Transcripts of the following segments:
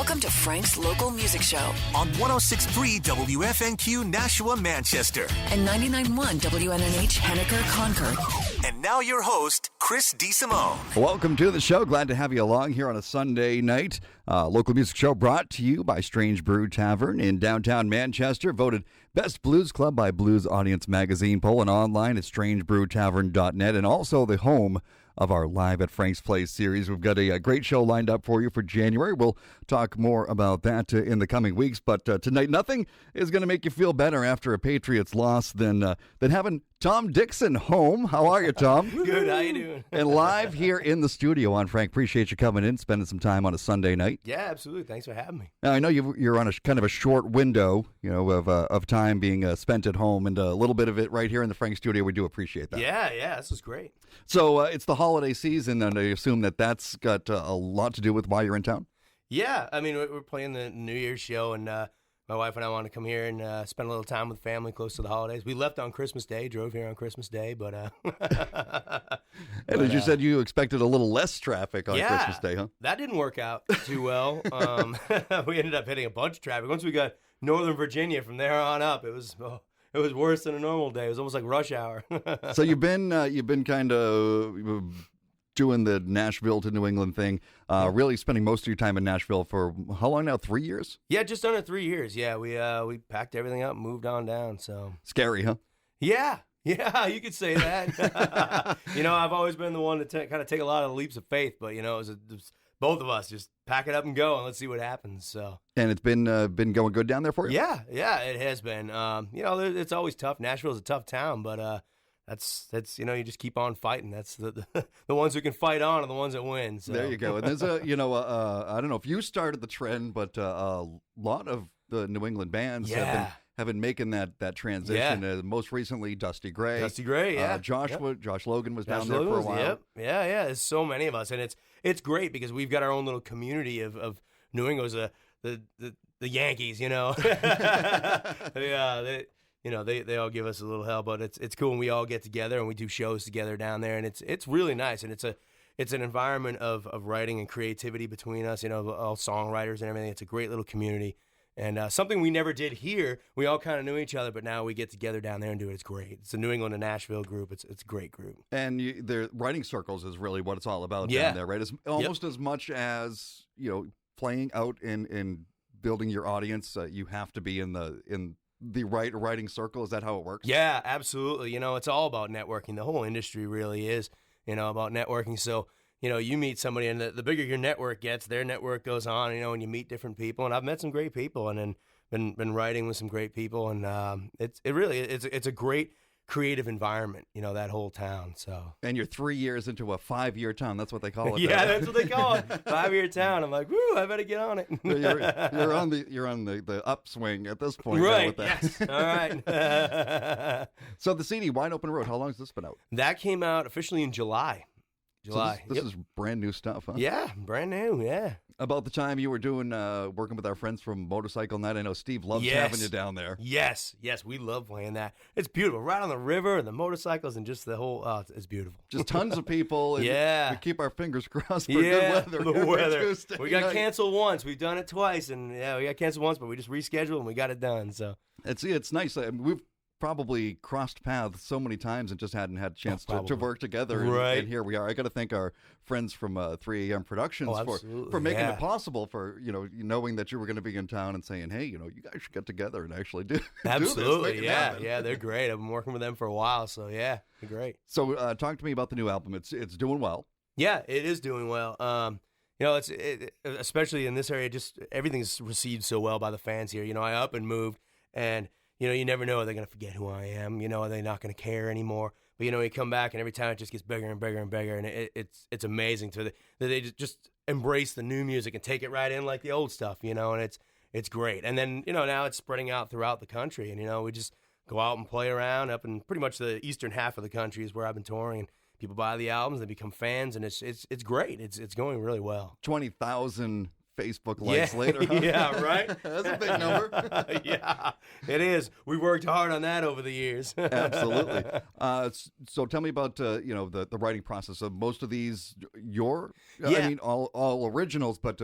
Welcome to Frank's Local Music Show on 106.3 WFNQ Nashua, Manchester. and 99.1 WNNH Henniker, Concord. And now your host, Chris DeSimone. Welcome to the show. Glad to have you along here on a Sunday night. Local music show brought to you by Strange Brew Tavern in downtown Manchester. Voted Best Blues Club by Blues Audience Magazine. Poll and online at strangebrewtavern.net, and also the home of our Live at Frank's Place series. We've got a great show lined up for you for January. We'll talk more about that in the coming weeks. But tonight, nothing is going to make you feel better after a Patriots loss than having Tom Dixon home. How are you, Tom? Good, how you doing? And live here in the studio on Frank. Appreciate you coming in, spending some time on a Sunday night. Yeah, absolutely. Thanks for having me. Now, I know you're on a kind of a short window, of time being spent at home, and a little bit of it right here in the Frank studio. We do appreciate that. Yeah, this was great. So it's the holiday season, and I assume that's got a lot to do with why you're in town? Yeah, I mean, we're playing the New Year's show, and my wife and I want to come here and spend a little time with family close to the holidays. We left on Christmas Day, drove here on Christmas Day, but... and as you said, you expected a little less traffic on Christmas Day, huh? That didn't work out too well. We ended up hitting a bunch of traffic. Once we got Northern Virginia, from there on up, it was worse than a normal day. It was almost like rush hour. So you've been kind of doing the Nashville to New England thing, really spending most of your time in Nashville for how long now? 3 years? Yeah, just under 3 years. Yeah, we packed everything up and moved on down. So scary, huh? Yeah, you could say that. I've always been the one to kind of take a lot of leaps of faith, but it was both of us just pack it up and go and let's see what happens. So. And it's been going good down there for you? Yeah, it has been. It's always tough. Nashville's a tough town, but that's you just keep on fighting. That's the ones who can fight on are the ones that win. So. There you go. And there's I don't know if you started the trend, but a lot of the New England bands have been making that transition. Yeah. Most recently, Dusty Gray. Yeah. Josh Logan was down there for a while. Yep. Yeah. There's so many of us, and it's great because we've got our own little community of New England's the Yankees. They all give us a little hell, but it's cool when we all get together and we do shows together down there, and it's really nice, and it's an environment of writing and creativity between us, all songwriters and everything. It's a great little community, and something we never did here. We all kind of knew each other, but now we get together down there and do it. It's great. It's the New England and Nashville group. It's a great group. And the writing circles is really what it's all about down there, right? It's almost as much as playing out and building your audience. You have to be in the right writing circle. Is that how it works? Yeah, absolutely. It's all about networking. The whole industry really is, about networking. So, you meet somebody, and the bigger your network gets, their network goes on, and you meet different people. And I've met some great people, and then been writing with some great people. And it's a great creative environment, that whole town. So. And you're 3 years into a 5-year town. That's what they call it. Yeah, that's what they call it. 5-year town. I'm like, woo, I better get on it. You're on the upswing at this point. Right. With that. Yes. All right. So the CD, Wide Open Road, how long has this been out? That came out officially in July. So this is brand new stuff, huh? Yeah, brand new, yeah. About the time you were doing working with our friends from Motorcycle Night, I know Steve loves having you down there. Yes, we love playing that. It's beautiful, right on the river and the motorcycles and just the whole, it's beautiful. Just tons of people. And yeah. We keep our fingers crossed for good weather. The weather. We got canceled once. We've done it twice, and we got canceled once, but we just rescheduled and we got it done. So it's nice. We've probably crossed paths so many times and just hadn't had a chance to work together. Right. And here we are. I got to thank our friends from 3 a.m. Productions for making it possible, for knowing that you were going to be in town and saying, hey, you guys should get together and actually do absolutely do this. Yeah, they're great. I've been working with them for a while, so yeah, they're great. So talk to me about the new album. It's doing well. Yeah, it is doing well. It's especially in this area, just everything's received so well by the fans here. I up and moved, and you never know, are they going to forget who I am? Are they not going to care anymore? But, you come back, and every time it just gets bigger and bigger and bigger, and it's amazing that they just embrace the new music and take it right in like the old stuff, and it's great. And then, now it's spreading out throughout the country, and, we just go out and play around up in pretty much the eastern half of the country is where I've been touring, and people buy the albums, they become fans, and it's great. It's going really well. 20,000 Facebook likes later. Huh? Yeah, right? That's a big number. Yeah, it is. We worked hard on that over the years. Absolutely. So tell me about the writing process of most of these. Yeah. I mean, all originals, but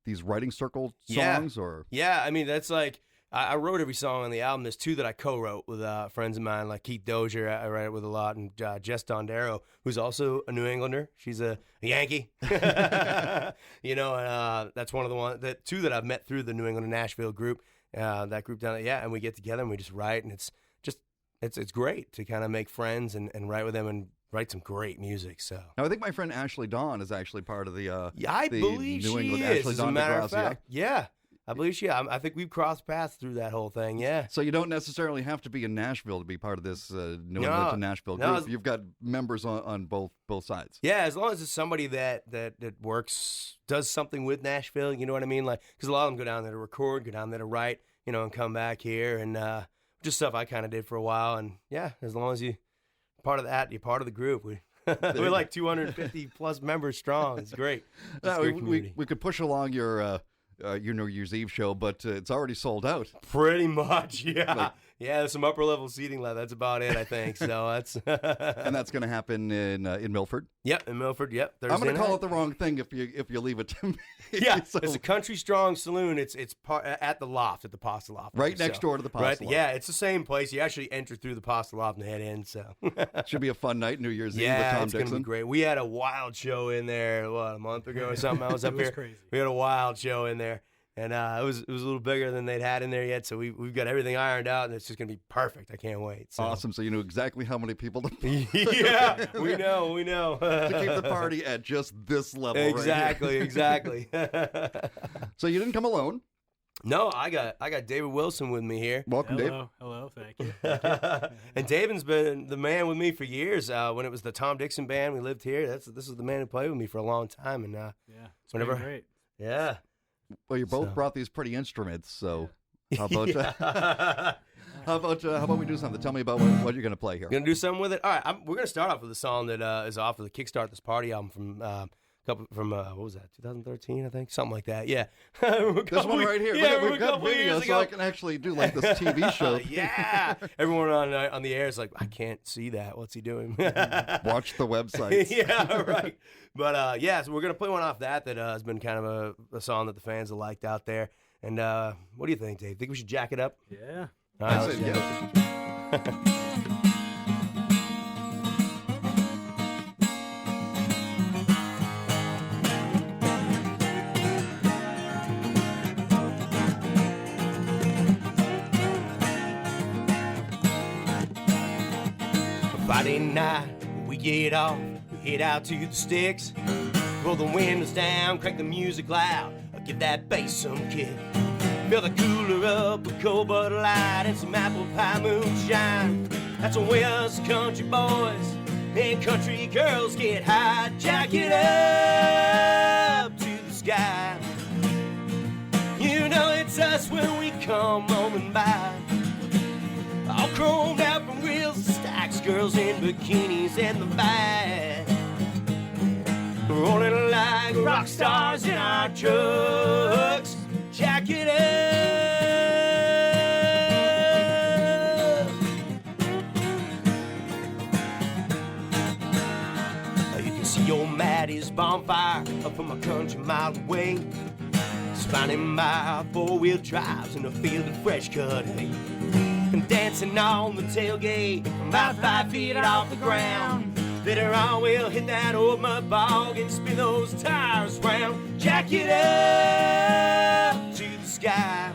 these writing circle songs, or yeah. I mean, that's like I wrote every song on the album. There's two that I co-wrote with friends of mine, like Keith Dozier. I write it with a lot, and Jess Dondero, who's also a New Englander. She's a Yankee. And that's one of the two that I've met through the New England and Nashville group. That group down there, yeah, and we get together and we just write, and it's great to kind of make friends and write with them and write some great music. So now I think my friend Ashley Dawn is actually part of the I believe New she England. is. Ashley As a Dawn matter DeGrasse, of fact, yeah. I believe she. I think we've crossed paths through that whole thing. Yeah. So you don't necessarily have to be in Nashville to be part of this New England to Nashville group. You've got members on both sides. Yeah, as long as it's somebody that works, does something with Nashville. You know what I mean? Like, because a lot of them go down there to record, go down there to write, and come back here, and just stuff I kind of did for a while. And yeah, as long as you're part of that, you're part of the group. We're like 250 plus members strong. It's great. We could push along your New Year's Eve show, but it's already sold out. Pretty much, yeah. There's some upper level seating left. That's about it, I think. So that's and that's going to happen in Milford. Yep, in Milford. Yep. Thursday I'm going to call night. it the wrong thing if you leave it to me. Yeah, So- it's a Country Strong Saloon. It's at the Loft, at the Pasta Loft, right next door to the Pasta Loft. Yeah, it's the same place. You actually enter through the Pasta Loft and head in. So should be a fun night, New Year's Eve with yeah, Tom it's Dixon. gonna be great. We had a wild show in there a month ago or something. I was up here. Crazy. We had a wild show in there. And it was a little bigger than they'd had in there yet, so we've got everything ironed out, and it's just gonna be perfect. I can't wait. So. Awesome! So you knew exactly how many people to Yeah, we know. to keep the party at just this level. Exactly. So you didn't come alone. No, I got David Wilson with me here. Welcome, Dave. Hello, thank you. And David's been the man with me for years. When it was the Tom Dixon band, we lived here. This is the man who played with me for a long time. And It's been great. Yeah. Well, you both brought these pretty instruments, so how about how about we do something? Tell me about what you're going to play here. Gonna do something with it. All right, we're gonna start off with a song that is off of the Kickstart This Party album from what was that? 2013, I think, something like that. Yeah, This one right here. Yeah, we've got video, so I can actually do like this TV show. Yeah, everyone on the air is like, I can't see that. What's he doing? Watch the website. Yeah, right. But so we're gonna play one off that has been kind of a song that the fans have liked out there. And what do you think, Dave? Think we should jack it up? Yeah. All right, I let's said jack yes. it up. Friday night, we get off, we head out to the sticks. Roll the windows down, crank the music loud, give that bass some kick. Fill the cooler up with cold Bud Light and some apple pie moonshine. That's the way us country boys and country girls get high. Jack it up to the sky. You know it's us when we come roaming by. All chromed out from grills to stacks, girls in bikinis and the back. Rolling like rock stars in our trucks. Jack it up. You can see old Maddie's bonfire up from a country mile away. Spinning by four-wheel drives in a field of fresh cut hay. And dancing on the tailgate, about 5 feet off the ground. Later on we'll hit that old mud bog and spin those tires round. Jack it up to the sky.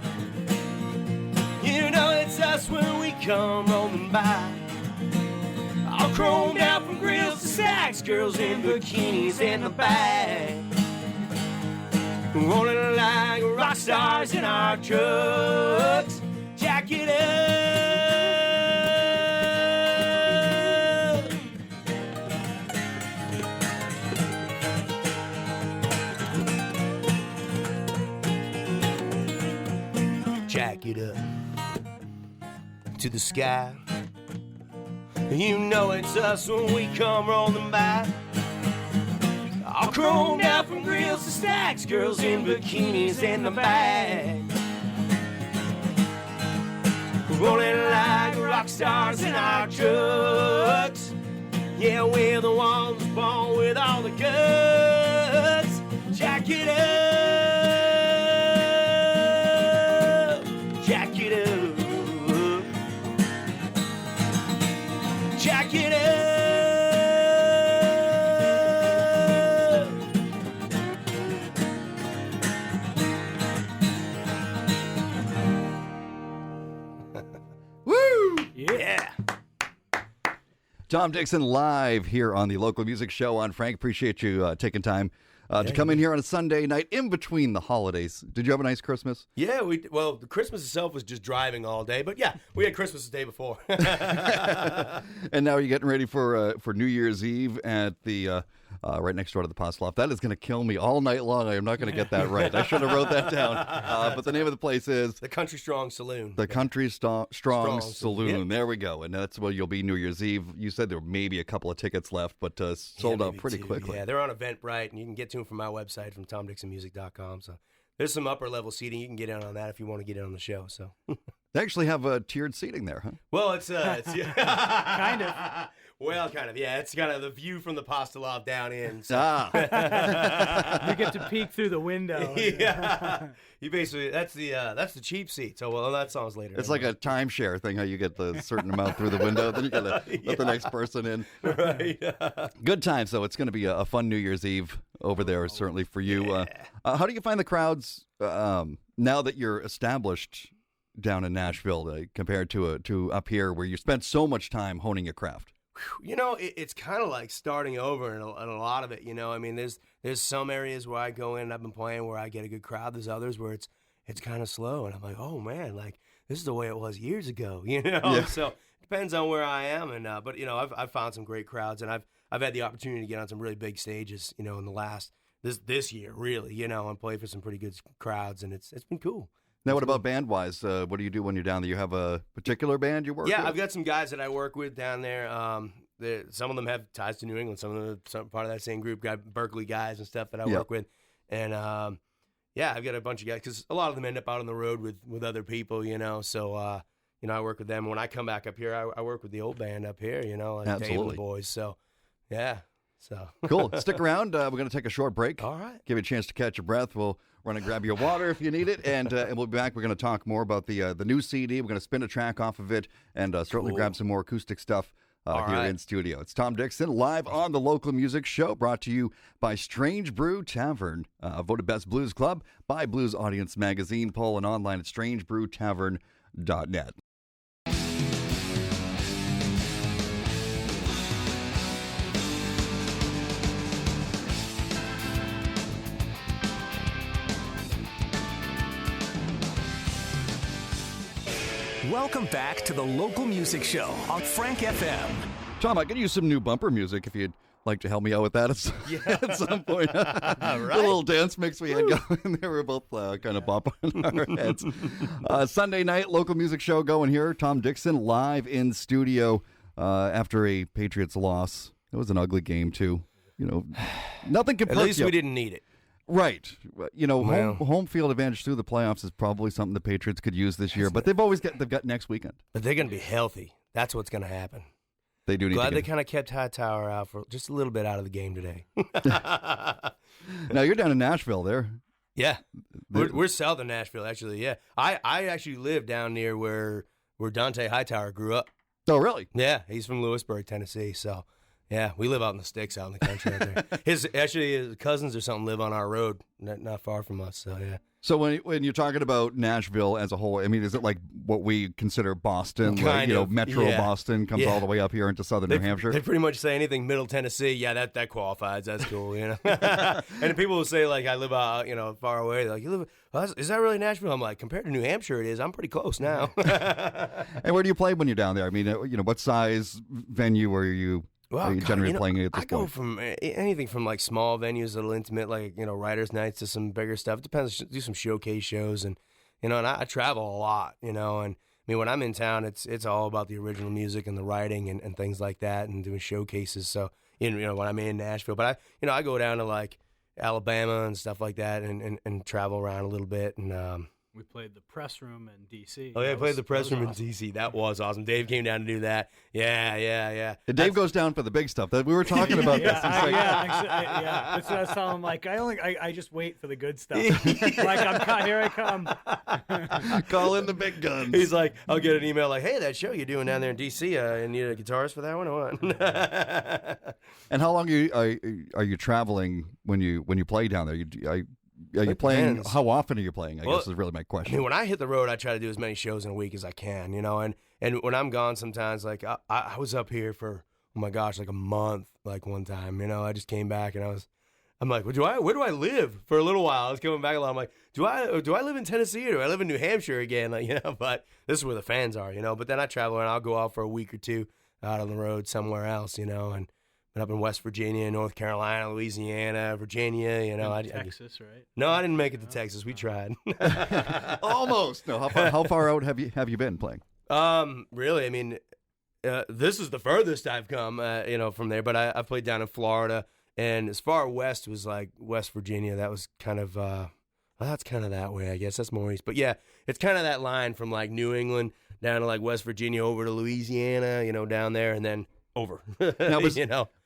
You know it's us when we come rolling by. All chromed out from grills to stacks, girls in bikinis in the back. Rolling like rock stars in our trucks. Jack it up. Jack it up to the sky. You know it's us when we come rolling by. All chromed out from grills to stacks. Wax girls in bikinis in the back. Rolling like rock stars in our trucks. Yeah, we're the ones born with all the guts. Jack it up. Jack it up. Jack it up. Woo! Yeah. Tom Dixon live here on the local music show on Frank. Appreciate you taking time to come in here on a Sunday night in between the holidays. Did you have a nice Christmas? Yeah, the Christmas itself was just driving all day, but yeah, we had Christmas the day before. And now you're getting ready for New Year's Eve at the right next door to the Postloff. That is going to kill me all night long. I am not going to get that right. I should have wrote that down. But the name of the place is The Country Strong Saloon. The Country Strong Saloon. Yep. There we go. And that's where you'll be New Year's Eve. You said there were maybe a couple of tickets left, but sold out pretty quickly. Yeah, they're on Eventbrite, and you can get to them from my website, from TomDixonMusic.com. So there's some upper level seating. You can get in on that if you want to get in on the show. So They actually have tiered seating there, huh? well, it's Kind of. well, kind of. Yeah, it's kind of the view from the Postolov down in. So. Ah. You get to peek through the window. Yeah, you basically that's the cheap seat. So well, that song's later. It's like a timeshare thing, how you get the certain amount through the window, then you got to let the next person in. right. Good times, though. It's going to be a fun New Year's Eve over there, certainly for you. How do you find the crowds now that you're established down in Nashville compared to up here, where you spent so much time honing your craft? You know, it's kind of like starting over in a lot of it. You know, I mean, there's some areas where I go in and I've been playing where I get a good crowd. There's others where it's kind of slow, and I'm like, oh man, like this is the way it was years ago. You know, Yeah. So it depends on where I am, and but you know, I've found some great crowds, and I've had the opportunity to get on some really big stages. You know, in the last this year, really. You know, and play for some pretty good crowds, and it's been cool. Now, what about band-wise? What do you do when you're down there? You have a particular band you work with? Yeah, I've got some guys that I work with down there. Some of them have ties to New England. Some of them are part of that same group. Got Berkeley guys and stuff that I work with. And, yeah, I've got a bunch of guys because a lot of them end up out on the road with other people, you know. So, you know, I work with them. When I come back up here, I work with the old band up here, you know, like Dave and Absolutely. the boys. So, yeah. So Cool. Stick around. We're going to take a short break. All right. Give you a chance to catch your breath. We'll run and grab your water if you need it, and we'll be back. We're going to talk more about the new CD. We're going to spin a track off of it, and certainly Cool. grab some more acoustic stuff here right. in studio. It's Tom Dixon live on the local music show, brought to you by Strange Brew Tavern, voted best blues club by Blues Audience Magazine. Poll and online at strangebrewtavern.net. Welcome back to the local music show on Frank FM. Tom, I could use some new bumper music if you'd like to help me out with that at some point. The little dance mix we had going there, we're both kind of bopping our heads. Sunday night, local music show going here. Tom Dixon live in studio after a Patriots loss. It was an ugly game, too. You know, nothing can At least we didn't need it. Right. You know, Well. home field advantage through the playoffs is probably something the Patriots could use this year, but they've got next weekend. But they're going to be healthy. That's what's going to happen. They do need Glad to they get... kind of kept Hightower out for just a little bit out of the game today. Now, you're down in Nashville there. Yeah, we're south of Nashville, actually. Yeah, I actually live down near where Dante Hightower grew up. Oh, really? Yeah, he's from Lewisburg, Tennessee. So, yeah, we live out in the sticks, out in the country out there. His cousins or something live on our road, not far from us. So, yeah. So when you're talking about Nashville as a whole, I mean, is it like what we consider Boston? Kind of, Metro yeah. Boston comes Yeah. all the way up here into southern New Hampshire? They pretty much say anything Middle Tennessee. Yeah, that qualifies. That's cool, you know. And the people will say like I live out, far away. They're like, you live? Oh, is that really Nashville? I'm like, compared to New Hampshire, it is. I'm pretty close now. And where do you play when you're down there? I mean, what size venue are you generally playing at this I go point? from anything from like small venues, little intimate, like writers' nights, to some bigger stuff. It depends. Do some showcase shows, and and I travel a lot, and I mean when I'm in town, it's all about the original music and the writing and things like that, and doing showcases. So when I'm in Nashville, but I go down to like Alabama and stuff like that, and travel around a little bit. And we played the press room in D.C. Oh, yeah, I played the press room awesome. in D.C. That was awesome. Dave came down to do that. Yeah. And Dave goes down for the big stuff. That we were talking about this. That's what I was telling him. Like, I just wait for the good stuff. Like, here I come. Call in the big guns. He's like, I'll get an email like, hey, that show you're doing down there in D.C., you need a guitarist for that one or what? And how long are you traveling when you play down there? Are you playing? Depends. How often are you playing? I guess is really my question. I mean, when I hit the road, I try to do as many shows in a week as I can, and when I'm gone sometimes, like I was up here for, oh my gosh, like a month, like one time, I just came back and I'm like, where do I live for a little while? I was coming back a lot. I'm like, do I live in Tennessee or do I live in New Hampshire again? Like, but this is where the fans are, but then I travel and I'll go out for a week or two out on the road somewhere else, and been up in West Virginia, North Carolina, Louisiana, Virginia, Texas, right? No, I didn't make it to Texas. We tried. Almost. No, how far out have you been playing? Really, I mean, this is the furthest I've come, from there. But I've played down in Florida, and as far west was like West Virginia. That was kind of, that's kind of that way, I guess. That's more east. But yeah, it's kind of that line from like New England down to like West Virginia over to Louisiana, down there, and then over. Now,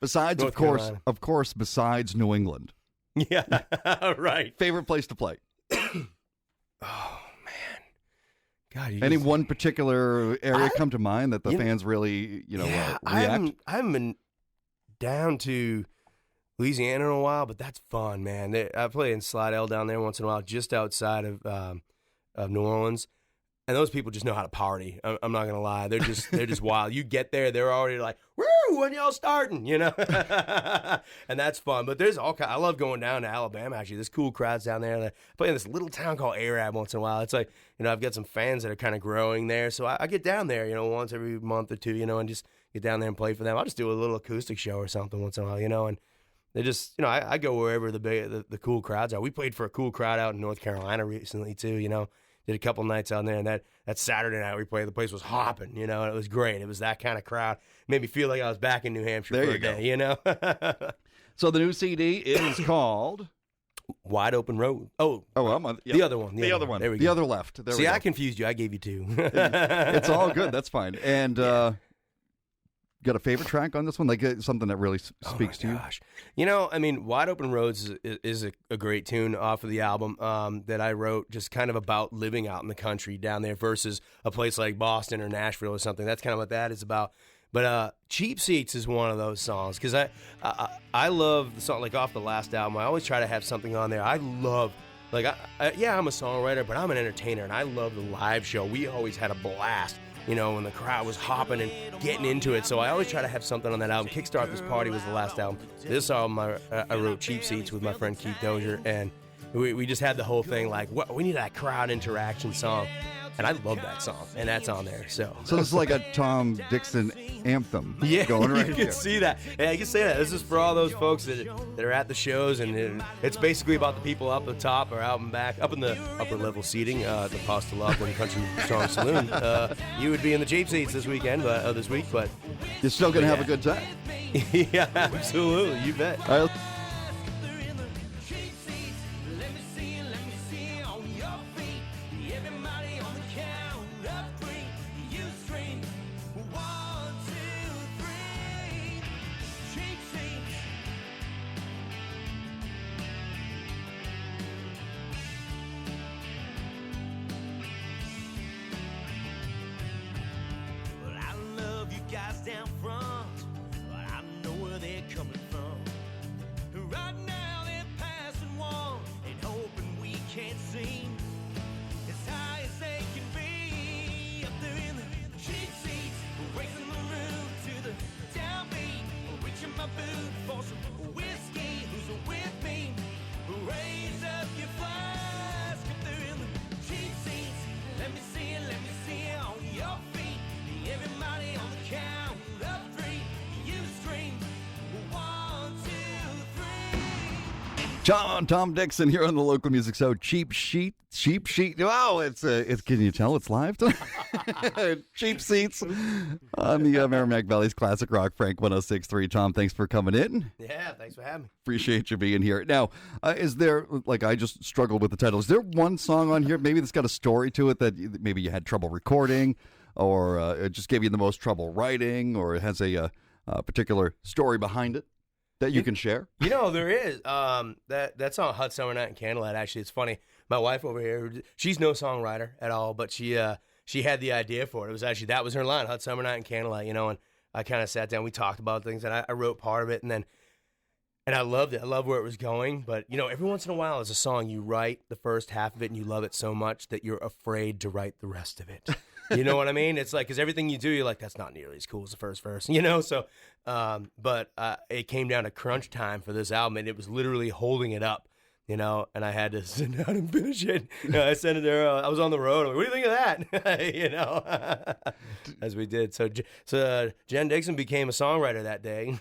besides, North of course, besides New England. Yeah, right. Favorite place to play? Oh man, God! Any one particular area come to mind that the fans really, react? I haven't been down to Louisiana in a while, but that's fun, man. I play in Slidell down there once in a while, just outside of New Orleans. And those people just know how to party. I'm not gonna lie; they're just wild. You get there, they're already like, "Woo! When y'all starting?" And that's fun. But there's all kind. I love going down to Alabama. Actually, there's cool crowds down there. I play in this little town called Arab once in a while. It's like I've got some fans that are kind of growing there, so I get down there, once every month or two, and just get down there and play for them. I'll just do a little acoustic show or something once in a while, and they just, I go wherever the cool crowds are. We played for a cool crowd out in North Carolina recently too, Did a couple nights out there, and that Saturday night we played, the place was hopping, and it was great. It was that kind of crowd. Made me feel like I was back in New Hampshire for a day, So the new CD is called Wide Open Road. Oh, I'm on the other one. The other one. There we the go. other left. There See, we go. I confused you. I gave you two. It's all good. That's fine. And got a favorite track on this one? Like something that really speaks to you? Gosh. I mean, Wide Open Roads is a great tune off of the album that I wrote, just kind of about living out in the country down there versus a place like Boston or Nashville or something. That's kind of what that is about. But Cheap Seats is one of those songs because I love the song, like off the last album. I always try to have something on there. I love, like, I'm a songwriter, but I'm an entertainer, and I love the live show. We always had a blast. When the crowd was hopping and getting into it. So I always try to have something on that album. Kickstart This Party was the last album. This album, I wrote Cheap Seats with my friend Keith Dozier, and we just had the whole thing like, we need that crowd interaction song. And I love that song, and that's on there. So this is like a Tom Dixon anthem going right you here. can see that. Yeah, you can say that. This is for all those folks that are at the shows, and it's basically about the people up the top or out and back, up in the upper level seating, the Pasta Love and Country Strong Saloon. You would be in the cheap seats this weekend, this week, but you're still going to have a good time. Yeah, absolutely. You bet. All right. Down front, but I know where they're coming from. Right now they're passing one and hoping we can't see as high as they can be. Up there in the cheap seats, racing the room to the downbeat, reaching my boot for some whiskey. Who's with me? Raise up your flask. Up there in the cheap seats, let me see it on your feet. Everybody on the count. Up three, you scream, 1, Tom Dixon here on the local music show. Cheap Sheet. Wow, it's can you tell it's live? Cheap Seats on the Merrimack Valley's Classic Rock Frank 106.3. Tom, thanks for coming in. Yeah, thanks for having me. Appreciate you being here. Now, is there, like, I just struggled with the title. Is there one song on here maybe that's got a story to it that maybe you had trouble recording, or it just gave you the most trouble writing, or it has a particular story behind it that you can share? You know, there is. That song, Hot Summer Night in Candlelight, actually, it's funny. My wife over here, she's no songwriter at all, but she had the idea for it. It was actually, that was her line, Hot Summer Night in Candlelight, you know, and I kind of sat down, we talked about things, and I wrote part of it, and I loved it. I loved where it was going, but, you know, every once in a while, there's a song you write the first half of it, and you love it so much that you're afraid to write the rest of it. You know what I mean? It's like, because everything you do, you're like, that's not nearly as cool as the first verse, you know? So, but it came down to crunch time for this album, and it was literally holding it up, you know? And I had to sit down and finish it. You know, I sent it there. I was on the road. I'm like, what do you think of that? You know? As we did. So Jen Dixon became a songwriter that day.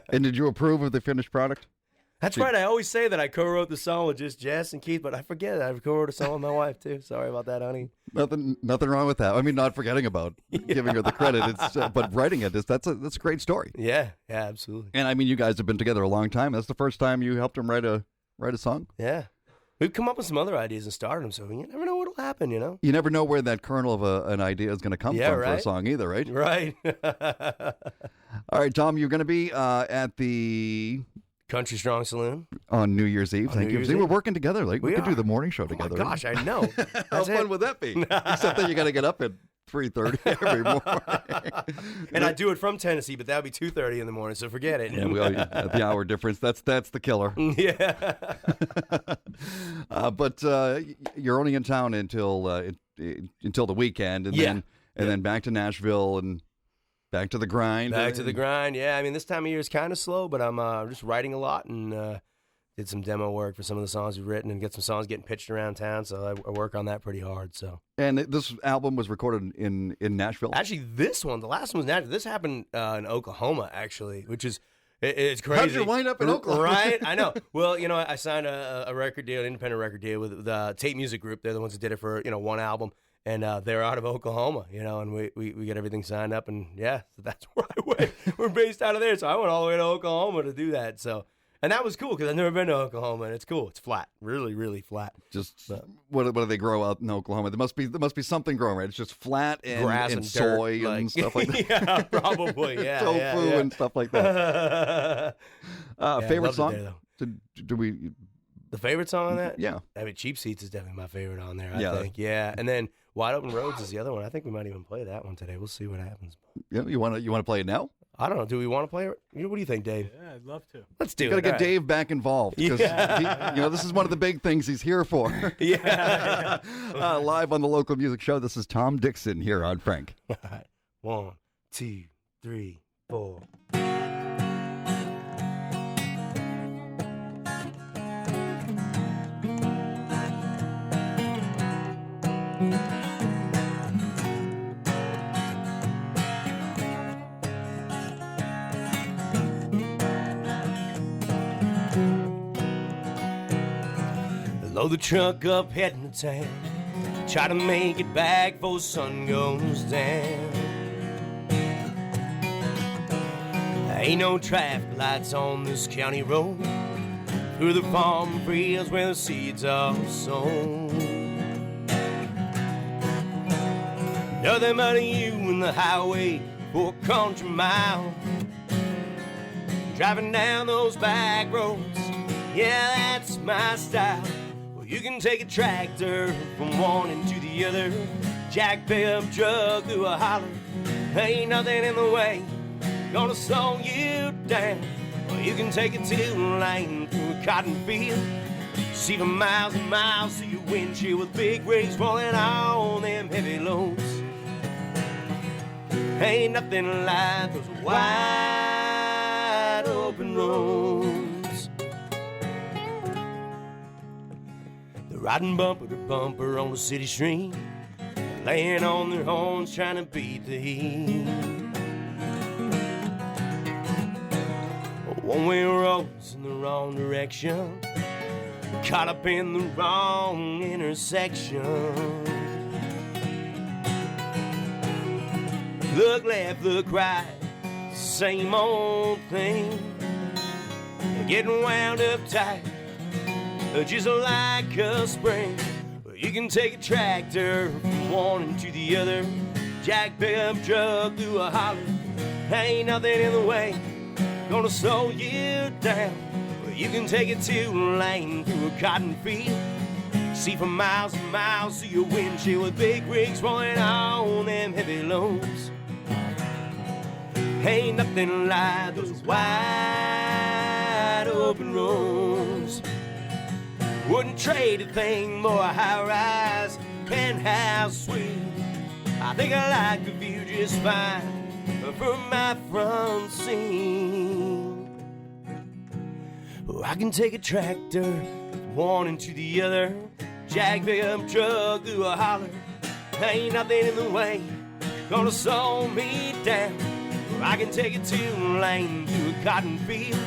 And did you approve of the finished product? That's right. I always say that I co-wrote the song with just Jess and Keith, but I forget I co-wrote a song with my wife too. Sorry about that, honey. Nothing wrong with that. I mean, not forgetting about giving her the credit. It's but writing it that's a great story. Yeah, absolutely. And I mean, you guys have been together a long time. That's the first time you helped him write a song. Yeah, we've come up with some other ideas and started them, so you never know what'll happen. You know, you never know where that kernel of an idea is going to come from for a song either, right? Right. All right, Tom, you're going to be at the Country Strong Saloon on New Year's Eve. Thank you. See, we're working together. Like we could do the morning show together. Oh my gosh, I know. How fun would that be? Except that you got to get up at 3:30 every morning. And I do it from Tennessee, but that would be 2:30 in the morning. So forget it. Yeah, at the hour difference, that's the killer. Yeah. But you're only in town until the weekend, and then back to Nashville and. Back to the grind. Back to the grind, yeah. I mean, this time of year is kind of slow, but I'm just writing a lot and did some demo work for some of the songs we've written and get some songs getting pitched around town, so I work on that pretty hard. So. And this album was recorded in Nashville? Actually, the last one was Nashville. This happened in Oklahoma, actually, which is it's crazy. How'd you wind up in Oklahoma? Right? I know. Well, you know, I signed a record deal, an independent record deal with the Tape Music Group. They're the ones that did it for, you know, one album. And they're out of Oklahoma, you know, and we get everything signed up, and so that's where I went. We're based out of there, so I went all the way to Oklahoma to do that. So, and that was cool because I've never been to Oklahoma, and it's cool. It's flat, really, really flat. Just what do they grow out in Oklahoma? There must be something growing, right? It's just flat and grass and soy dirt, and stuff like that. Yeah, probably. Yeah, tofu and stuff like that. Favorite song? Do we? The favorite song on that? Yeah. I mean, Cheap Seats is definitely my favorite on there, I think. Yeah. And then Wide Open Roads is the other one. I think we might even play that one today. We'll see what happens. Yeah, you want to play it now? I don't know. Do we want to play it? What do you think, Dave? Yeah, I'd love to. Let's do it. Got to get Dave back involved because this is one of the big things he's here for. Yeah. Live on the local music show. This is Tom Dixon here on Frank. All right. 1, 2, 3, 4. Load the truck up, heading to town. Try to make it back before the sun goes down. Ain't no traffic lights on this county road. Through the farm fields where the seeds are sown. Nothing but you and the highway for a country mile. Driving down those back roads, yeah, that's my style. You can take a tractor from one end to the other, jack pickup truck through a holler. Ain't nothing in the way gonna slow you down. Well, you can take a 2-lane through a cotton field, see for miles and miles through your windshield with big waves falling on them heavy loads. Ain't nothing like those wide open roads. Riding bumper to bumper on the city street, laying on their horns trying to beat the heat. one-way roads in the wrong direction, caught up in the wrong intersection. Look left, look right, same old thing. Getting wound up tight, just like a spring. You can take a tractor from one into the other, jack pickup truck through a holler. Ain't nothing in the way gonna slow you down. You can take a two-lane through a cotton field, see for miles and miles through your windshield with big rigs rolling on them heavy loads. Ain't nothing like those wide open roads. Wouldn't trade a thing for a high-rise penthouse suite. I think I like the view just fine from my front seat. Oh, I can take a tractor from one into the other, jack pickup truck through a holler. Ain't nothing in the way gonna slow me down. I can take a two-lane through a cotton field,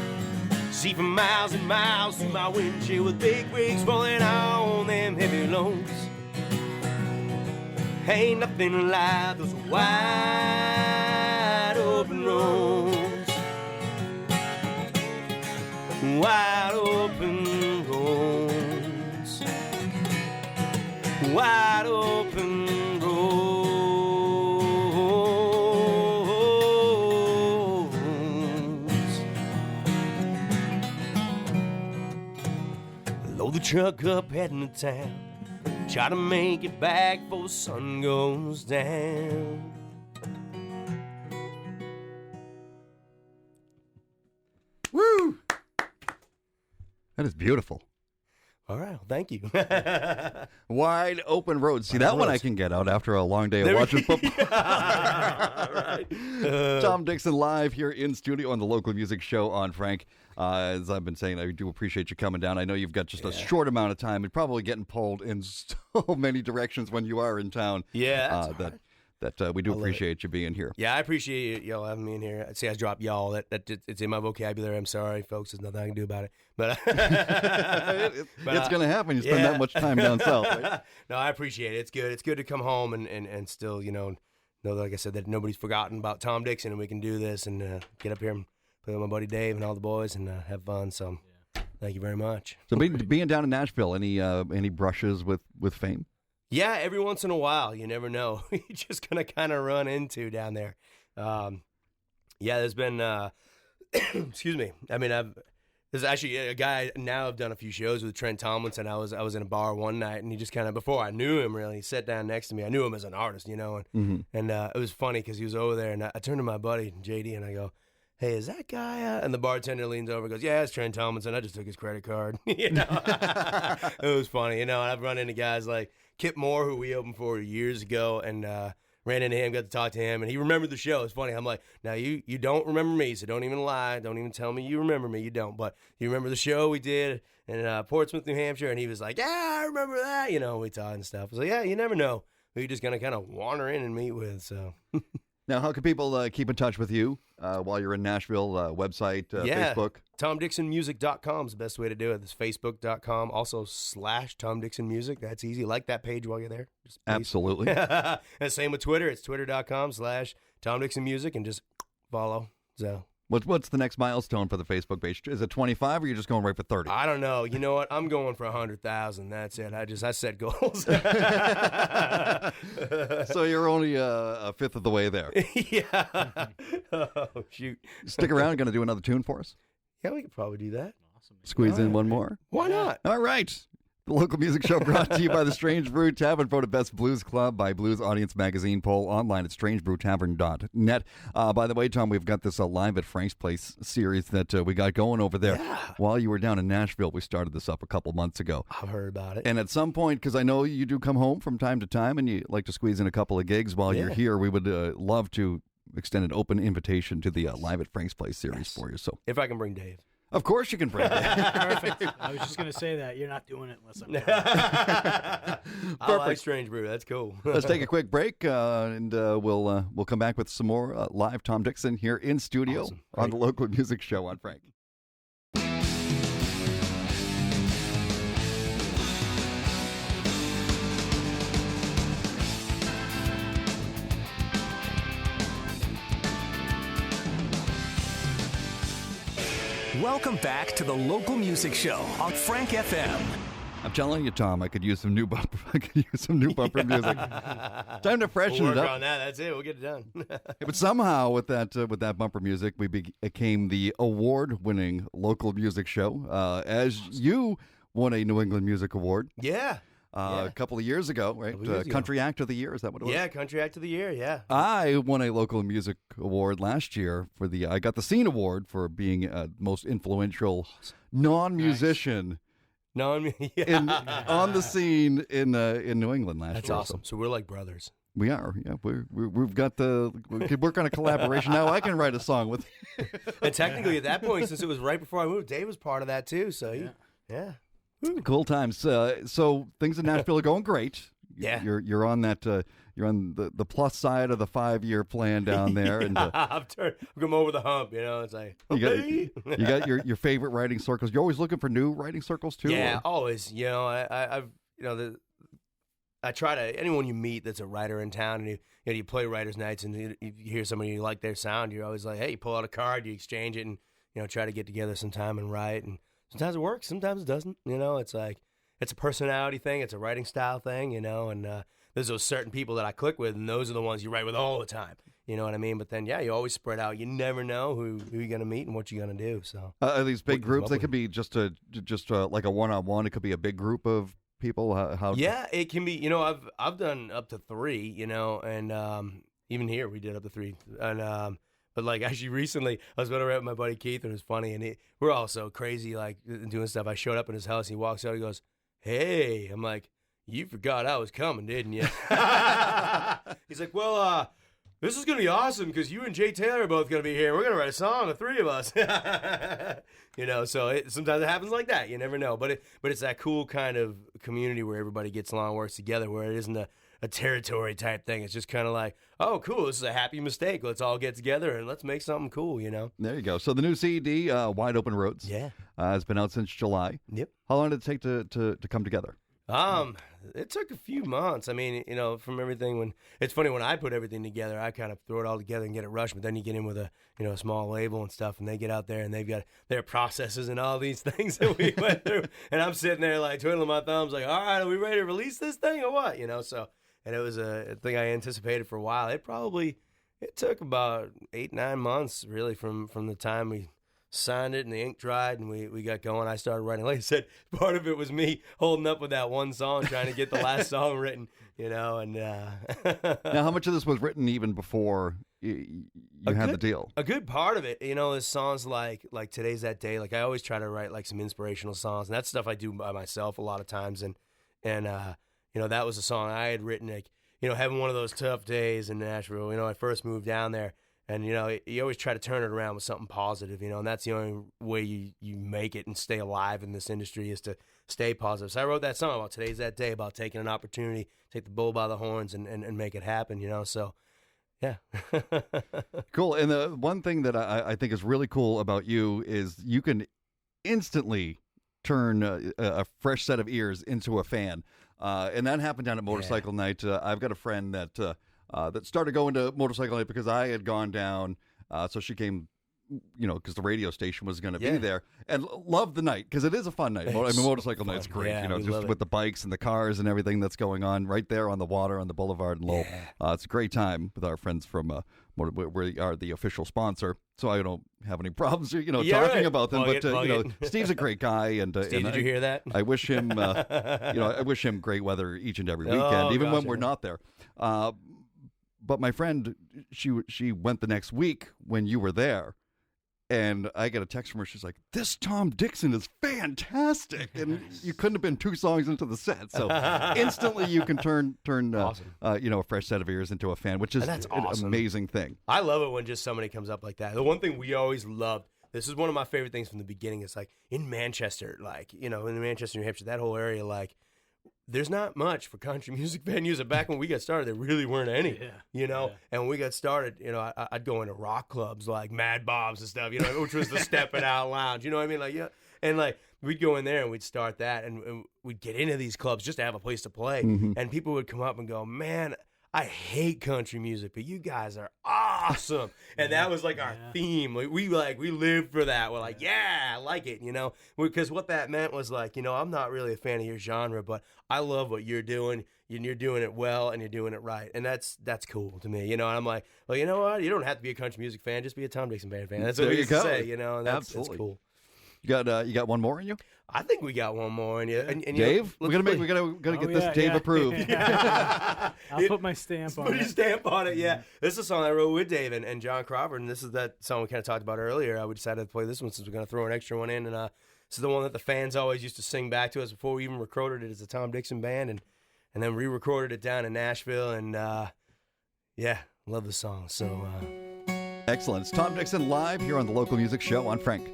see for miles and miles through my windshield with big rigs rolling on them heavy loads. Ain't nothing like those wide open roads. Wide open roads. Wide open roads. Load the truck up heading to town, try to make it back before the sun goes down. Woo! That is beautiful. All right, well, thank you. Wide open roads. See, Wide that open one I roads. can get out after a long day of watching football. Right. Tom Dixon live here in studio on the local music show on Frank. As I've been saying, I do appreciate you coming down. I know you've got just a short amount of time and probably getting pulled in so many directions when you are in town. Yeah, that's all that we do I love appreciate you being here. Yeah, I appreciate y'all having me in here. I'd say I dropped y'all. It's in my vocabulary. I'm sorry, folks. There's nothing I can do about it. But It's going to happen. You spend that much time down south, right? No, I appreciate it. It's good. It's good to come home and still, know that, like I said, that nobody's forgotten about Tom Dixon, and we can do this and get up here and play with my buddy Dave and all the boys and have fun. So thank you very much. So being down in Nashville, any brushes with fame? Yeah, every once in a while, you never know. You're just going to kind of run into down there. There's been, excuse me. I mean, there's actually a guy now I've done a few shows with, Trent Tomlinson. I was in a bar one night, and he just kind of, before I knew him really, he sat down next to me. I knew him as an artist, and it was funny because he was over there, and I turned to my buddy, JD, and I go, hey, is that guy? And the bartender leans over and goes, yeah, it's Trent Tomlinson. I just took his credit card. It was funny, and I've run into guys like Kip Moore, who we opened for years ago, and ran into him, got to talk to him, and he remembered the show. It's funny. I'm like, now you don't remember me, so don't even lie. Don't even tell me you remember me. You don't. But you remember the show we did in Portsmouth, New Hampshire, and he was like, yeah, I remember that. We talked and stuff. I was like, yeah, you never know who you're just going to kind of wander in and meet with. So. Now, how can people keep in touch with you while you're in Nashville? Website, Facebook? TomDixonMusic.com is the best way to do it. It's Facebook.com, also /Tom Dixon Music. That's easy. Like that page while you're there. Just Absolutely. And same with Twitter. It's Twitter.com /Tom Dixon Music, and just follow. So. What's the next milestone for the Facebook page? Is it 25 or are you just going right for 30? I don't know. You know what? I'm going for 100,000. That's it. I set goals. So you're only a fifth of the way there. Yeah. Oh, shoot. Stick around. Going to do another tune for us? Yeah, we could probably do that. Awesome. Squeeze in one more? Why not? All right. The local music show brought to you by the Strange Brew Tavern, voted Best Blues Club by Blues Audience Magazine poll, online at strangebrewtavern.net. By the way, Tom, we've got this Live at Frank's Place series that we got going over there. Yeah. While you were down in Nashville, we started this up a couple months ago. I've heard about it. And at some point, because I know you do come home from time to time and you like to squeeze in a couple of gigs while you're here, we would love to extend an open invitation to the Live at Frank's Place series for you. So, if I can bring Dave. of course you can bring it. Perfect. I was just going to say that. You're not doing it unless I'm doing it. I like Strange Brew. That's cool. Let's take a quick break, and we'll come back with some more live Tom Dixon here in studio Awesome. on the local music show on Frank. Welcome back to the local music show on Frank FM. I'm telling you, Tom, I could use some new bumper. Music. Time to freshen We'll it work up. on that. That's it. We'll get it done. But somehow, with that bumper music, we became the award-winning local music show. As you won a New England Music Award. Yeah. A couple of years ago, right? Country Act of the Year, is that what it was? Yeah, Country Act of the Year, yeah. I won a local music award last year I got the Scene Award for being most influential non-musician on the scene in New England last year. That's awesome. So we're like brothers. We are, yeah. We've got we could work on a collaboration. Now I can write a song with you. And technically at that point, since it was right before I moved, Dave was part of that too, so yeah. Cool times. So things in Nashville are going great. Yeah. You're on that. You're on the plus side of the 5-year plan down there, and I'm going over the hump. It's like you got your favorite writing circles. You're always looking for new writing circles too. Yeah, or? always. I try to anyone you meet that's a writer in town, and you play writers' nights, and you hear somebody you like their sound. You're always like, hey, you pull out a card, you exchange it, and try to get together sometime and write. And sometimes it works, sometimes it doesn't. It's like it's a personality thing, it's a writing style thing, and there's those certain people that I click with, and those are the ones you write with all the time. You know what I mean? But then, you always spread out. You never know who you're going to meet and what you're going to do. So are these big groups? They could be just like a one-on-one. It could be a big group of people. How? Yeah, it can be. I've done up to 3. And even here we did up to 3. And but like actually recently, I was going to write with my buddy Keith, and it was funny. And we're all so crazy, like doing stuff. I showed up in his house. He walks out. He goes, "Hey," I'm like, "You forgot I was coming, didn't you?" He's like, "Well, this is going to be awesome because you and Jay Taylor are both going to be here. We're going to write a song, the 3 of us." So sometimes it happens like that. You never know. But it's that cool kind of community where everybody gets along, works together, where it isn't a territory type thing. It's just kind of like, oh, cool, this is a happy mistake. Let's all get together and let's make something cool, There you go. So the new CD, Wide Open Roads, has been out since July. Yep. How long did it take to come together? It took a few months. I mean, from everything it's funny when I put everything together, I kind of throw it all together and get it rushed, but then you get in with a small label and stuff, and they get out there and they've got their processes and all these things that we went through, and I'm sitting there like twiddling my thumbs like, all right, are we ready to release this thing or what? So, and it was a thing I anticipated for a while. It took about 8-9 months really from the time we signed it and the ink dried and we got going. I started writing. Like I said, part of it was me holding up with that one song, trying to get the last song written, and Now, how much of this was written even before you had the deal? A good part of it, is songs like Today's That Day. Like I always try to write like some inspirational songs, and that's stuff I do by myself a lot of times. And that was a song I had written, like, having one of those tough days in Nashville. I first moved down there. And, you always try to turn it around with something positive, and that's the only way you make it and stay alive in this industry is to stay positive. So I wrote that song about Today's That Day, about taking an opportunity, take the bull by the horns and make it happen, so, yeah. Cool. And the one thing that I think is really cool about you is you can instantly turn a fresh set of ears into a fan. And that happened down at Motorcycle Night. I've got a friend that started going to Motorcycle Night because I had gone down. So she came, because the radio station was going to be there, and loved the night because it is a fun night. Motorcycle Night's great. Yeah, just with the bikes and the cars and everything that's going on right there on the water on the boulevard in Lowell. It's a great time with our friends from we are the official sponsor. So I don't have any problems, talking about them. Steve's a great guy, and Steve, did you hear that? I wish him, I wish him great weather each and every weekend, even when we're not there. But my friend, she went the next week when you were there, and I get a text from her. She's like, "This Tom Dixon is fantastic," and you couldn't have been 2 songs into the set, so instantly you can turn awesome. A fresh set of ears into a fan, which is an amazing thing. I love it when just somebody comes up like that. The one thing we always loved. This is one of my favorite things from the beginning. It's like in Manchester, in Manchester, New Hampshire, that whole area, there's not much for country music venues. And back when we got started, there really weren't any, And when we got started, I'd go into rock clubs like Mad Bob's and stuff, which was the Steppin' Out Lounge, you know what I mean? And we'd go in there and we'd start that and we'd get into these clubs just to have a place to play. Mm-hmm. And people would come up and go, "Man, I hate country music, but you guys are awesome. And that was like our theme. We lived for that. We're like, yeah, I like it, you know, because what that meant was like, you know, I'm not really a fan of your genre, but I love what you're doing. And you're doing it well, and you're doing it right, and that's cool to me, you know. And I'm like, well, you know what? You don't have to be a country music fan; just be a Tom Dixon Band fan. That's what we used to say, you know. And that's cool. You got one more in you? I think we got one more in you. And Dave, we gotta get this Dave approved. I'll put my stamp on it. Put your stamp on it. Yeah, this is a song I wrote with Dave and John Crawford, and this is that song we kind of talked about earlier. We decided to play this one since we're gonna throw an extra one in, and this is the one that the fans always used to sing back to us before we even recorded it as a Tom Dixon Band, and then re-recorded it down in Nashville, and love the song. So excellent. It's Tom Dixon live here on the Local Music Show on Frank.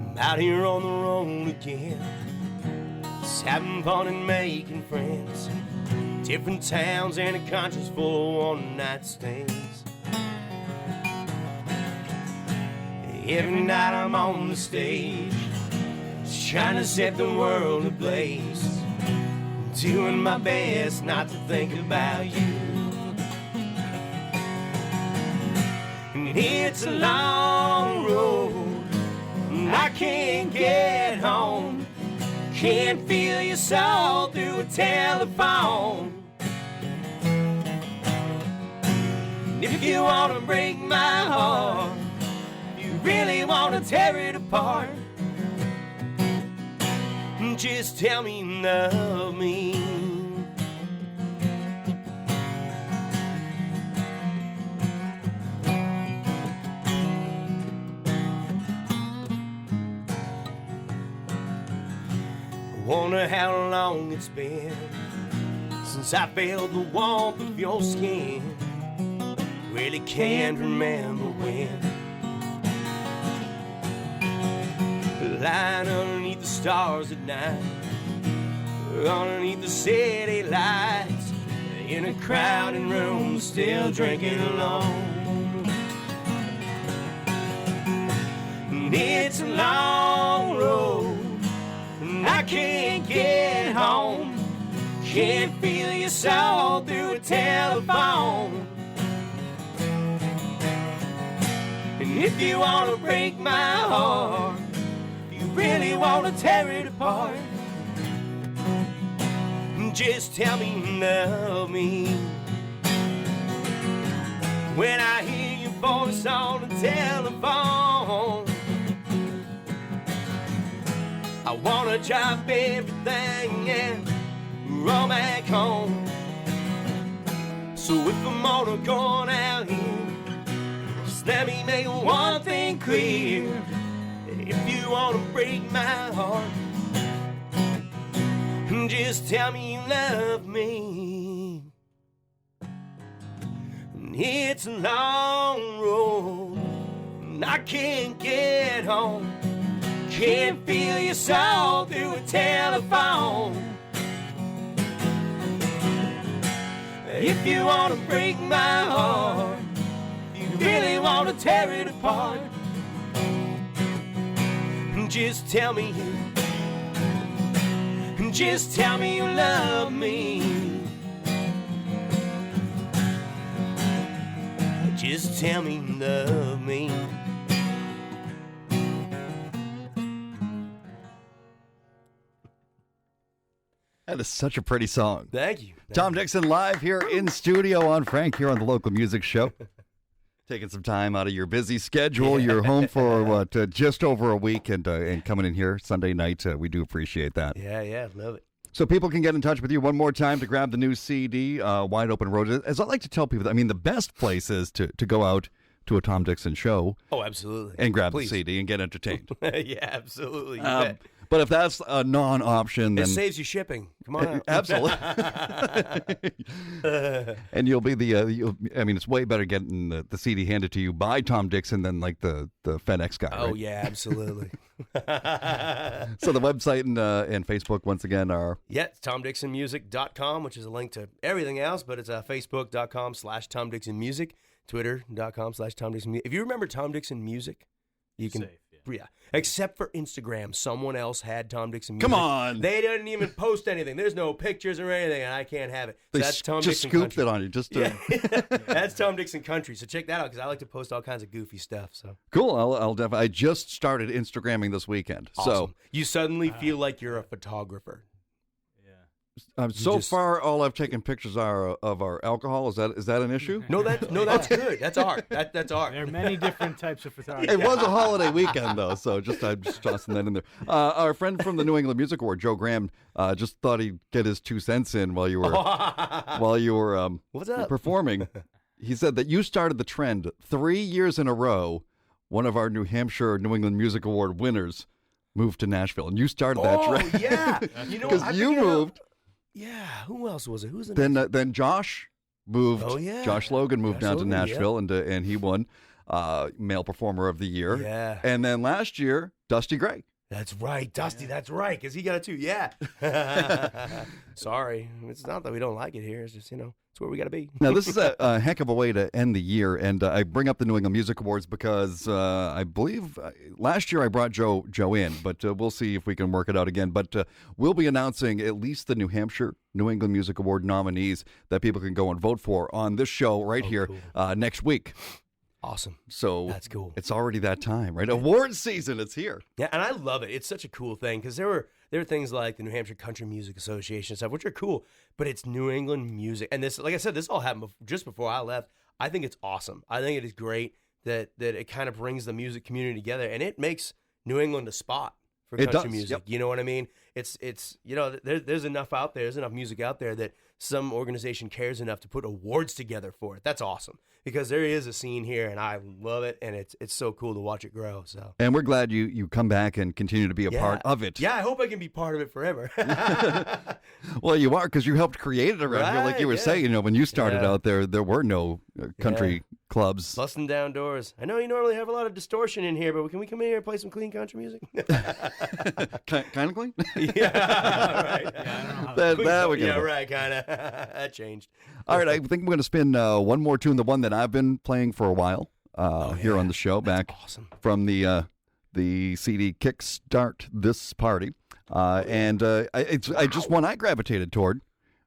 I'm out here on the road again, just having fun and making friends. Different towns and a country's full of one-night stands. Every night I'm on the stage, just trying to set the world ablaze, doing my best not to think about you. And it's a long road, and I can't get home. Can't feel your soul through a telephone. And if you want to break my heart, if you really want to tear it apart, just tell me you love me. Wonder how long it's been since I felt the warmth of your skin. Really can't remember when. Lying underneath the stars at night, underneath the city lights, in a crowded room, still drinking alone. And it's a long road, I can't get home. Can't feel your soul through a telephone. And if you want to break my heart, if you really want to tear it apart, just tell me you love me. When I hear your voice on the telephone, I wanna drop everything and run back home. So if I'm gonna go out here, just let me make one thing clear. If you wanna break my heart, just tell me you love me. It's a long road, and I can't get home. Can't feel your soul through a telephone. If you want to break my heart, if you really want to tear it apart, just tell me you love me. Just tell me you love me. That is such a pretty song. Thank you. Tom Dixon live here in studio on Frank here on the Local Music Show. Taking some time out of your busy schedule. You're home for just over a week and coming in here Sunday night. We do appreciate that. Yeah, love it. So people can get in touch with you one more time to grab the new CD, Wide Open Road. As I like to tell people, I mean, the best place is to go out to a Tom Dixon show. Oh, absolutely. And grab Please. the CD and get entertained. Yeah, absolutely. You bet. But if that's a non-option, then It saves you shipping. Come on out. absolutely. And you'll be I mean, it's way better getting the CD handed to you by Tom Dixon than like the FedEx guy. Oh, right? yeah, absolutely. So the website and Facebook once again are It's TomDixonMusic.com, which is a link to everything else, but it's Facebook.com/TomDixonMusic, Twitter.com/TomDixonMusic. If you remember Tom Dixon Music, you can. Safe, Yeah. Except for Instagram. Someone else had Tom Dixon Music. Come on. They didn't even post anything. There's no pictures or anything, and I can't have it. So they that's Tom just Dixon scooped Country. it on you. Just to, That's Tom Dixon Country. So check that out because I like to post all kinds of goofy stuff. So cool. I'll definitely. I just started Instagramming this weekend. awesome. You suddenly feel like you're a photographer. So far, all I've taken pictures are of our alcohol. Is that an issue? No, that's good. That's art. That's art. There are many different types of photography. It was a holiday weekend, though, so I'm just tossing that in there. Our friend from the New England Music Award, Joe Graham, just thought he'd get his 2 cents in while you were What's up? performing. He said that you started the trend 3 years in a row. One of our New Hampshire New England Music Award winners moved to Nashville, and you started that trend. Oh, yeah. You know, Because I you figured out- moved. Yeah. Who else was it? Who's the Then Josh moved. Oh, yeah. Josh Logan moved Josh down to Logan, yeah. Nashville, and he won Male Performer of the Year. Yeah. And then last year, Dusty Gray. That's right, Dusty. That's right, because he got it too. Yeah. Sorry, it's not that we don't like it here. It's just it's where we got to be. Now, this is a heck of a way to end the year, and I bring up the New England Music Awards because I believe last year I brought Joe in, but we'll see if we can work it out again. But we'll be announcing at least the New Hampshire New England Music Award nominees that people can go and vote for on this show right here next week. Awesome. So That's cool. It's already that time, right? Awards season, it's here. Yeah, and I love it. It's such a cool thing because there were things like the New Hampshire Country Music Association and stuff, which are cool, but it's New England music. And this, like I said, this all happened just before I left. I think it's awesome. I think it is great that it kind of brings the music community together, and it makes New England a spot for It country does, music. yep. You know what I mean? It's there's enough out there. There's enough music out there that some organization cares enough to put awards together for it. That's awesome because there is a scene here, and I love it, and it's so cool to watch it grow. So. And we're glad you come back and continue to be a part of it. Yeah, I hope I can be part of it forever. Well, you are because you helped create it around here, like you were Right, yeah. saying. When you started Yeah. out there were no country clubs. Busting down doors. I know you normally have a lot of distortion in here, but can we come in here and play some clean country music? Kind of clean? Yeah, right. that we can. Yeah, right, kind of. That changed. All right, I think we're going to spin one more tune, the one that I've been playing for a while here on the show, back awesome. from the CD Kickstart This Party. And it's just one I gravitated toward,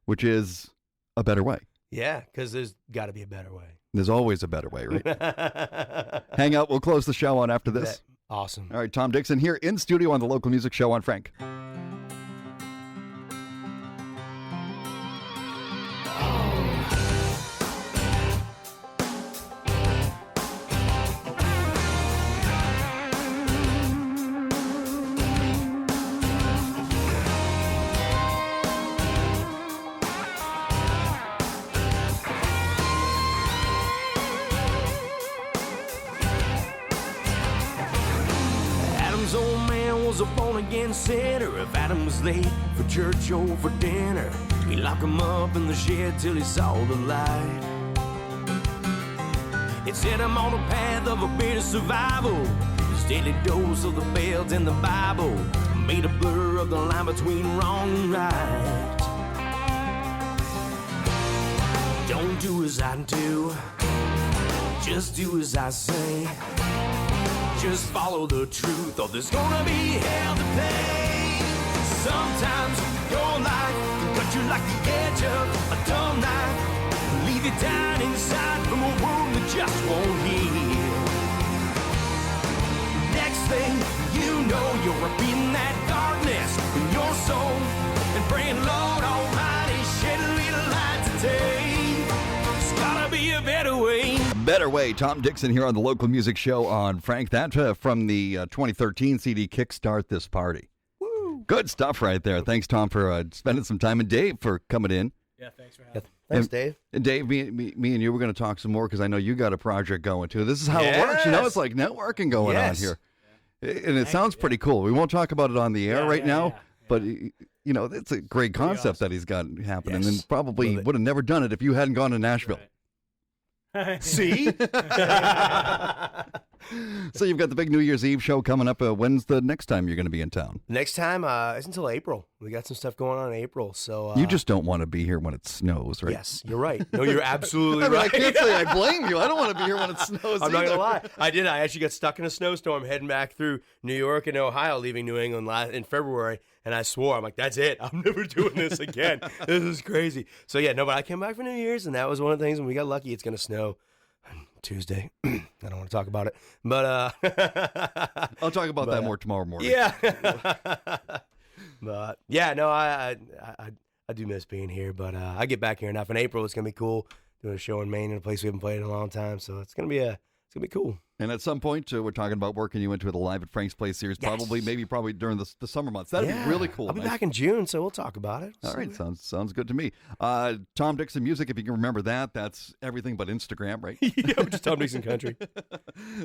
which is A Better Way. Yeah, because there's got to be a better way. There's always a better way, right? Hang out. We'll close the show on after this. Awesome. All right, Tom Dixon here in studio on the Local Music Show on Frank. Adam's old man was a born-again sinner. If Adam was late for church or for dinner, he locked him up in the shed till he saw the light. It set him on a path of a bitter survival. His daily dose of the bells in the Bible made a blur of the line between wrong and right. Don't do as I do, just do as I say. Just follow the truth, or there's gonna be hell to pay. Sometimes your life can cut you like the edge of a dull knife, leave you down inside from a wound that just won't heal. Next thing you know, you're up in that darkness in your soul and praying, Lord Almighty, shed a little light today. There's gotta be a better way. Better Way. Tom Dixon here on the Local Music Show on Frank. That from the 2013 CD Kickstart This Party. Woo. Good stuff right there. Thanks, Tom, for spending some time, and Dave for coming in. Yeah, thanks for having me. Thanks, Dave. And Dave, me and you were going to talk some more because I know you got a project going too. This is how it works. You know, it's like networking going on Yes. here. And it sounds pretty cool. We won't talk about it on the air right now, but it's a great concept that he's got happening, and probably would have never done it if you hadn't gone to Nashville. Right. See? So you've got the big New Year's Eve show coming up. When's the next time you're going to be in town? Next time is until April. We got some stuff going on in April. So you just don't want to be here when it snows, right? Yes, you're right. No, you're absolutely right. I can't say I blame you. I don't want to be here when it snows. I'm not going to lie. I did. I actually got stuck in a snowstorm heading back through New York and Ohio, leaving New England in February. And I swore, I'm like, that's it. I'm never doing this again. This is crazy. So, yeah, no, but I came back for New Year's, and that was one of the things when we got lucky. It's going to snow on Tuesday. I don't want to talk about it. But I'll talk about that more tomorrow morning. Yeah. But, yeah, no, I do miss being here. But I get back here enough. In April, it's going to be cool doing a show in Maine in a place we haven't played in a long time. So it's going to be cool. And at some point, we're talking about working you into the Live at Frank's Place series, probably during the summer months. That'd be really cool. I'll be back in June, so we'll talk about it. All right, sounds good to me. Tom Dixon Music, if you can remember that's everything but Instagram, right? Yeah, just Tom Dixon Country.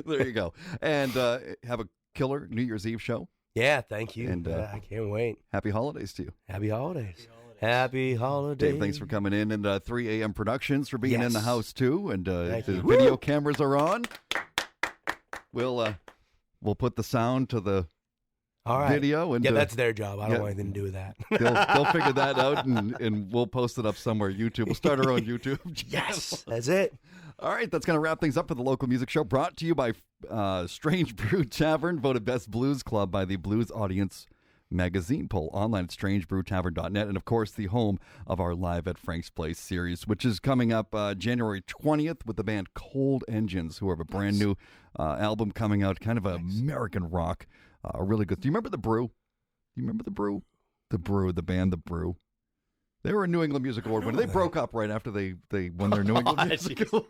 There you go. And have a killer New Year's Eve show. Yeah, thank you. And I can't wait. Happy holidays to you. Happy holidays. Happy holidays. Dave, thanks for coming in. And 3 a.m. Productions for being in the house, too. And the video cameras are on. We'll put the sound to the video. And, that's their job. I don't want anything to do with that. They'll figure that out, and we'll post it up somewhere. YouTube. We'll start our own YouTube channel. Yes, that's it. All right, that's going to wrap things up for the local music show, brought to you by Strange Brew Tavern, voted Best Blues Club by the Blues Audience magazine poll, online at strangebrewtavern.net, and of course the home of our Live at Frank's Place series, which is coming up January 20th with the band Cold Engines, who have a brand new album coming out, kind of American rock, really good. Do you remember The Brew? Do you remember The Brew? The band The Brew. They were a New England Music Award winner. They broke up right after they won their New England Music Award.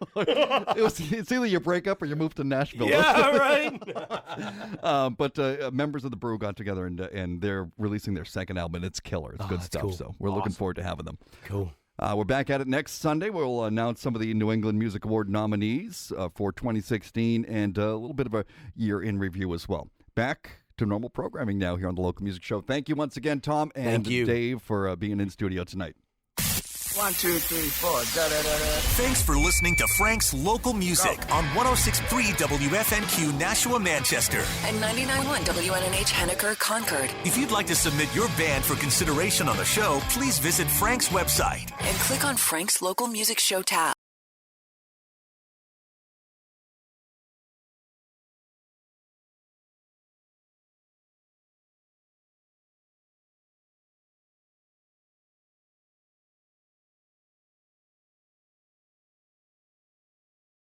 It's either you break up or you move to Nashville. Yeah, right. But members of the Brew got together and they're releasing their second album. It's killer. It's good stuff. Cool. So we're looking forward to having them. Cool. We're back at it next Sunday. We'll announce some of the New England Music Award nominees for 2016 and a little bit of a year in review as well. Back to normal programming now here on the Local Music Show. Thank you once again, Tom and Dave, for being in studio tonight. 1, 2, 3, 4. Da, da, da, da. Thanks for listening to Frank's Local Music on 106.3 WFNQ Nashua, Manchester. And 99.1 WNNH Henniker, Concord. If you'd like to submit your band for consideration on the show, please visit Frank's website And click on Frank's Local Music Show tab.